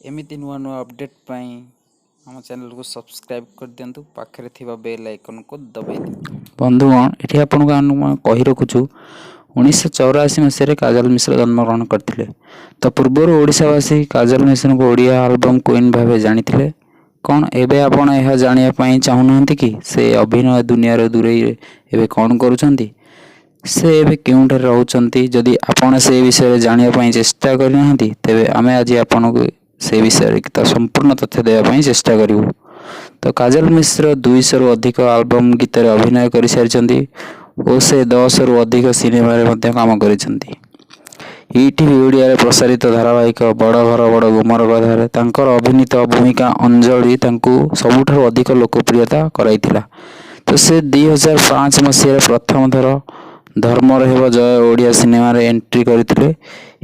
एमिति नुआ नुआ अपडेट पाई हम चैनल को सब्सक्राइब कर दिंतु पाखरे थिबा बेल आइकन को दबाई दिंतु। बंधुगण एठी आपनको अनुमान कहि रखुछु 1984 मसीह काजल मिश्र जन्मग्रहण करथिले। तो पूर्वर ओडिशावासी काजल मिश्र को ओडिया आलबम क्वीन भावे जानिथिले। कौन एबे आपण यह जानिया पाई चाहुनांती कि से अभिनय दुनिया रे दूरे एबे कौन करूछंती, से एबे केउंठे रहउछंती। जदि आपण से विषय रे जानिया पाई चेष्टा करनांती तेबे आमे आज आपनको से विषय रे संपूर्ण तथ्य देवा पाई चेष्टा करिवु। तो काजल मिश्र 200 रु अधिक आलबम गीत रे अभिनय करि सारिछंती ओ से 10 रु अधिक सिनेमा रे मध्ये काम करिछंती। ईटीवी ओडिया रे प्रसारित धारावाहिक बड़ घर बड़ गुमर कथारे तांकर अभिनीत भूमिका अंजलि तांकु सबुठारु अधिक लोकप्रियता कराइथिला। तो से 2005 मसीह प्रथम थर धर्म रहेब जय ओडिया सिनेमा रे एंट्री करथिले।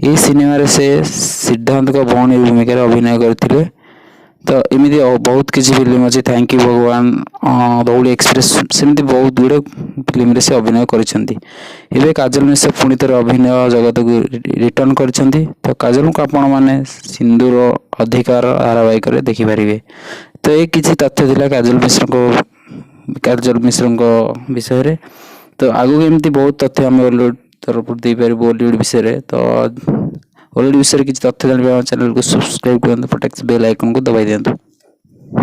ए सिनेमा रे से सिद्धांत को भौणी भूमिका रे अभिनय करथिले। तो एमिति बहुत किछि फिल्म अछि, थैंक यू भगवान, दौड़ी एक्सप्रेस, सेमिति बहुत गुडे फिल्म रे से अभिनय करिसेंती। एबे काजल मिश्र पुणी थर अभिनय जगत को रिटर्न करिसेंती। तो काजल को आपण माने सिंदूर अधिकार धारावाहिक रे देखि परिबे। तो ए किछि तथ्य दिला काजल मिश्र को विषय रे। तो आगु एमती बहुत तथ्य हम बॉलीवुड तरफ दे पारिबो बॉलीवुड विषय रे। तो बॉलीवुड विषय रे किछि तथ्य जानिबा चैनल को सब्सक्राइब करंतु, पटक बेल आइकन को दबाई दियंतु।